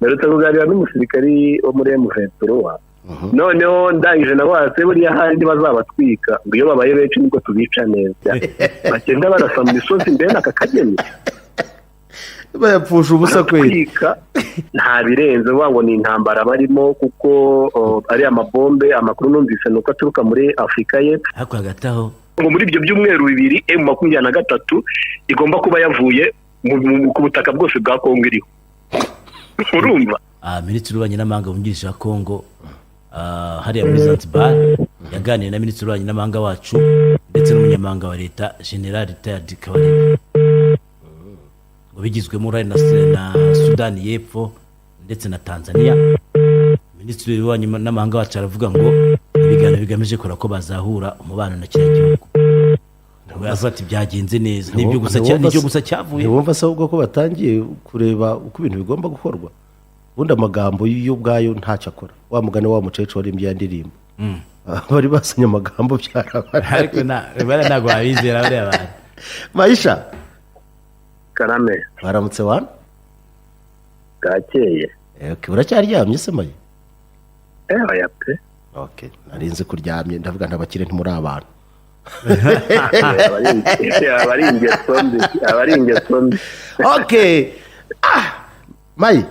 Narutse kuganira n'umusirikari wo muri M23 noneho ndangije na bose buriya hari bazabatwika ngo iyo babaye benshi niko tubica neza bagenda barasa mu misozi mbere n'akakageni bayapfusha ubusa kweli nta birenze ngo ni intambara barimo kuko ari amabombe amakuru numvise nuko aturuka muri Afrika y'Epfo hako hagataho ngo muri ibyo byumweru bibiri M23 igomba kuba yavuye ku butaka bwose bwa Kongo iriho urumva Minisitiri w'Ububanyi n'Amahanga wungirije wa Kongo hariya muri Zanzibar yaganiriye na Minisitiri w'Ububanyi n'Amahanga wacu ndetse n'umunyamahanga wa leta General Retired Kabarebe ngo bigizwemo uruhare na Sudani y'Epfo ndetse na Tanzania. Minisitiri w'Ububanyi n'Amahanga wacu aravuga ngo ibiganiro bigamije kora ko bazahura umubano na kiriya gihugu. Ati byagenze neza nibyo gusa cyavuye. Wumva se ubwo ko batangiye kureba uko ibintu bigomba gukorwa. Bundi amagambo y'ubwayo ntacyo akora. Wa mugane wa mucece warimbye yandirimbo. Bari basinye amagambo byarabara. Ariko bari ntago babizera bari abantu. Maisha Karame baramutse wana gakeye. Okay, uracyaryamye se mayi? Oya pe. Okay, narinze kuryamye ndavuga ntabakire ntimuri abantu. abaringe Okay. Mayi.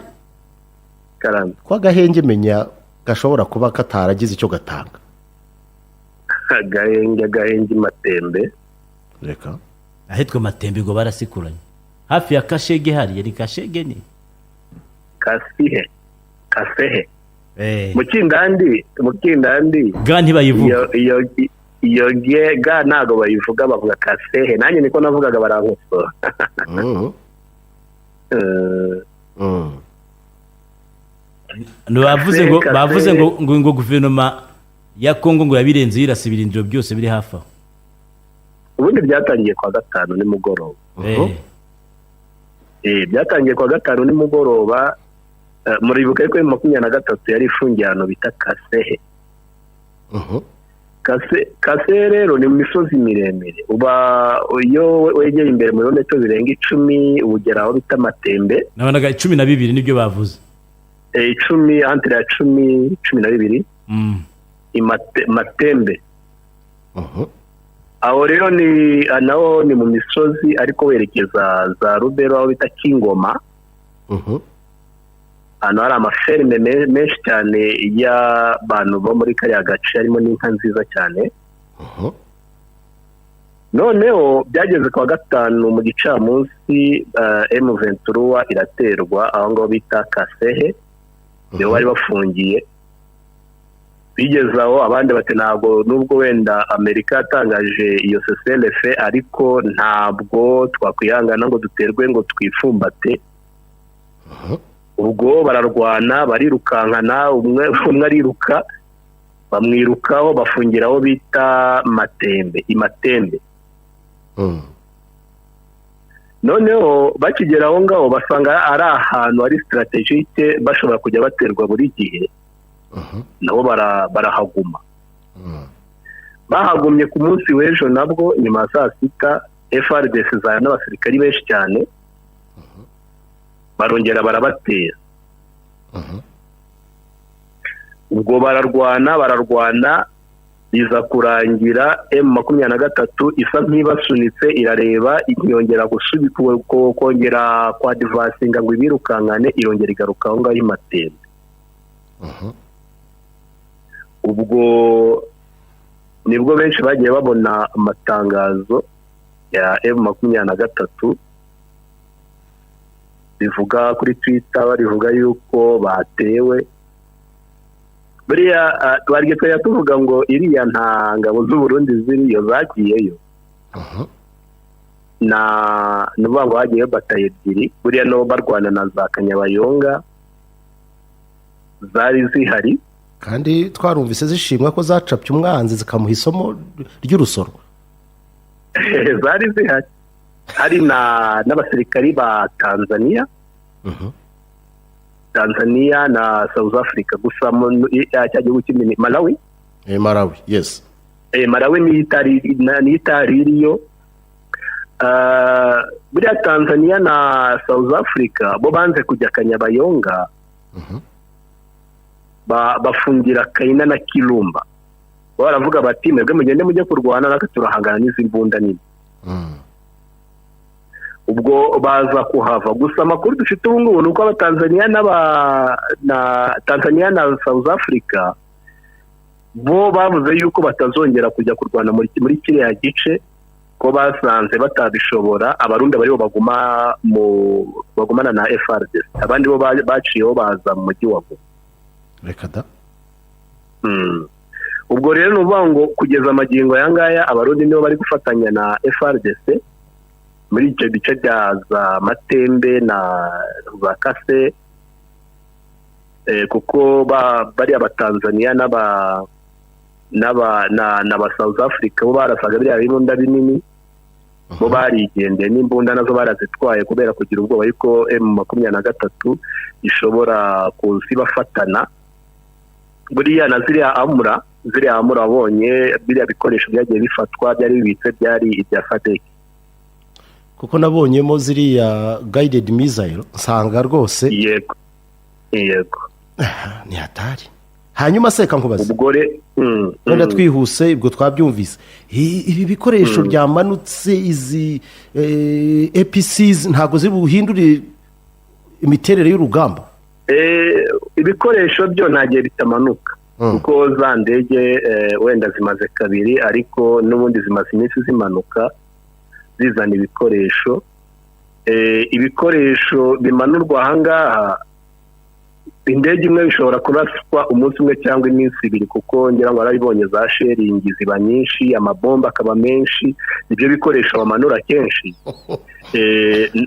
Karame. Kwa gahenge menya gashobora kuba kataragize icyo gatanga. Gahenge Matembe. Reka. Ahitwa Matembe go barasikuranye. Hafi ya Kashege hari yari Kashege ni. Kasehe. Mukindandi ga ntibayivuga iyo ga nago bayivuga bavuga Kasehe nanjye niko navugaga barankosora. bavuze ngo guverinoma ya Kongo ngo yabirenze yirasa ibirindiro byose biri hafi aho. Ubundi byatangiye kwa gatanu nimugoroba. Byatangiye kwa gatanu nimugoroba. Muribuka ko 23 yari ifungiye hano bita Kasehe. Kasehe rero ni mu misozi miremire. Uba iyo wegeye imbere mu birometero birenga 10 ubugera aho bita Matembe. Nabonaga 12 nibyo bavuze. 10 entre 10 12. Matembe. Aho rero naho ni mu misozi ariko werekeza za Rubero aho bita Kingoma. Hano hari amaferme menshi cyane y'abantu bo muri kariya gace harimo n'inka nziza cyane. Noneho byageze kwa gatanu mu gicamunsi M23 iraterwa aho ngo bita Kasehe niho bari bafungiye. Bigeze aho abandi bati ntabwo nubwo wenda Amerika yatangaje iyo CCLF ariko ntabwo twakwihangana ngo duterwe ngo twifumbate. Ubwo bararwana barirukankana umwe ariruka bamwirukaho bafungiraho bita Matembe. Noneho bakigeraho ngaho basanga ari ahantu ari strategique bashobora kujya baterwa buri gihe. Nabo barahaguma. Bahagumye ku munsi w'ejo nabwo nyuma saa 6 FRDC zana n'abasirikari benshi cyane. Barongera barabatera. Ubwo bararwana biza kurangira M23 isa nk'ibasunitse irareba inyongera gusubika kongera kwa advancinga ngo ibirukankane irongera igaruka aho ngaho Matembe. Ubwo nibwo benshi bagiye babona amatangazo ya M23 bivuga kuri Twitter barivuga yuko batewe. Buriya twarige twa tuvuga ngo iriya ntangabo z'u Burundi ziriyo zagiyeyo. Nuvuga ngo hagiye bataye ebyiri buriya no barwana na za Kanyabayonga zari zihari kandi twarumvise zishimwa ko zacapye umwanzi zikamuha isomo ry'urusoro. Zari zihari hari n'abasirikari ba Tanzania. Tanzania na South Africa gusa cya gihugu kimwe Malawi. Malawi, yes. Malawi ni itaririyo. Buriya Tanzania na South Africa bo banze kujya Kanyabayonga bafungira Kaina na Kirumba baravuga bati mwebwe mugende mujye kurwana natwe turahangana n'izi mbunda nini. Ubwo baza kuhava gusa amakuru dufite ubu ngubu ni uko Tanzania Tanzania na South Africa bo bavuze yuko batazongera kujya kurwana muri kiriya gice ko basanze batabishobora. Abarundi bariho bagumana na FARDC, abandi bo baciyeho baza mu mujyi wa Goma. Reka da. Ubwo rero ni ukuvuga ngo kugeza amagingo aya ngaya abarundi nibo bari gufatanya na FARDC muri icyo bice bya za Matembe na za Kase, kuko bari Abatanzania n'aba South Africa bo barasaga biriya b'imbunda binini, bo barigendeye n'imbunda nazo barazitwaye kubera kugira ubwoba yuko M23 ishobora kuzibafatana. Buriya na ziriya amura abonye biriya bikoresho byagiye bifatwa byari bibitse byari ibya SADC, kuko nabonyemo ziriya guided missile nsanga rwose yego ni hatari. Hanyuma seka nkubaze ubwore wenda twihuse ibwo twabyumvise ibi bikoresho byamanutse izi APCs ntago zibuhindure imiterere y'urugamba. Ibikoresho byo ntagiye bitamanuka kuko za ndege wenda zimaze kabiri ariko n'ubundi zimaze iminsi zimanuka zizana ibikoresho. Ibikoresho bimanurwa ahangaha indege imwe bishobora kuraswa umunsi umwe cyangwa iminsi ibiri, kuko ngira ngo barabibonye za sharing ziba nyinshi, amabomba akaba menshi, ibyo bikoresho bamanura kenshi.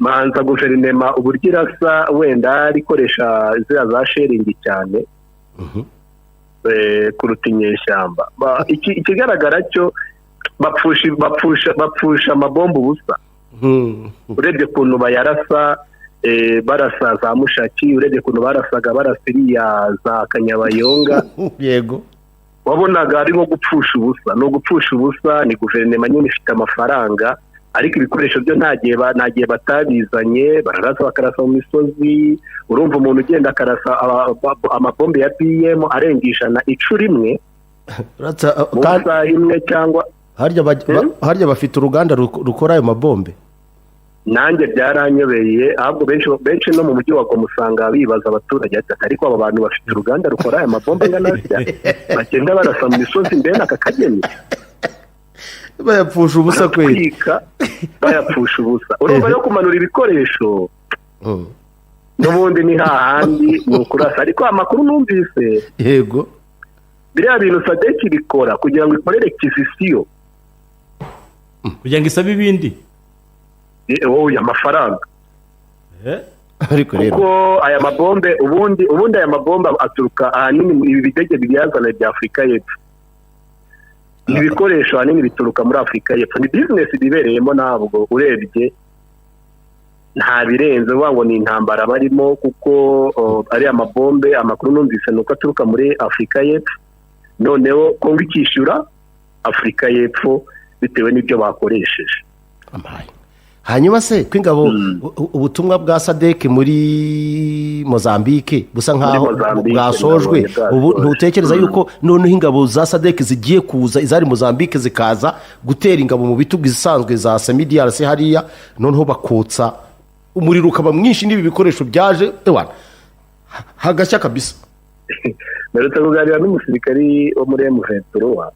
Manza guverinema uburyo irasa wenda rikoresha ziriya za sharing cyane kuruta inyeshyamba. Ikigaragara cyo bapfusha amabomba ubusa. Urebye ukuntu bayarasa, barasa za Mushaki, urebye ukuntu barasa iriya za Kanyabayonga, yego wabonaga ari nko gupfusha ubusa. No gupfusha ubusa, ni guverinoma nyine ifite amafaranga, ariko ibikoresho byo ntagiye batabizanye, bararasa bakarasa mu misozi. Urumva umuntu ugenda akarasa amabombe ya PM arenga 100 mu saha imwe cyangwa harya bafite uruganda rukora ayo mabombe. Nanjye byaranyobeye, ahubwo benshi no mu mujyi wa Goma usanga bibaza abaturage ati ariko aba bantu bafite uruganda rukora aya mabombe ngana atya bagenda barasa mu misozi mbere n'aka kageni bayapfusha ubusa kweli, bayapfusha ubusa. Urumva yo kumanura ibikoresho n'ubundi ni hahandi ni ukurasa. Ariko amakuru numvise, yego biriya bintu SADC bikora kugira ngo ikorere requisition, kugira ngo isabe ibindi amafaranga. Ariko rero kuko aya mabombe ubundi aya mabombe aturuka ahanini ibi bidege byazana bya Afurika y'Epfo. Ibi bikoresho ahanini bituruka muri Afurika y'Epfo. Ni business bibereyemo, ntabwo urebye nta birenze uvuga ngo ni intambara barimo, kuko ari amabombe. Amakuru numvise nuko aturuka muri Afurika y'Epfo, noneho Kongo ikishyura Afurika y'Epfo bitewe n'ibyo bakoresheje. Hanyuma se kw'ingabo ubutumwa bwa SADC muri Mozambique busa nkaho bwasojwe, ubu ntutekereza yuko noneho ingabo za SADC zigiye kuza izari Mozambique zikaza gutera ingabo mu bitugu zisanzwe za Semidiarse hariya, noneho bakotsa umuriro ukaba mwinshi n'ibi bikoresho byaje hagashya kabisa. Meretse kuganira n'umusirikari wo muri M23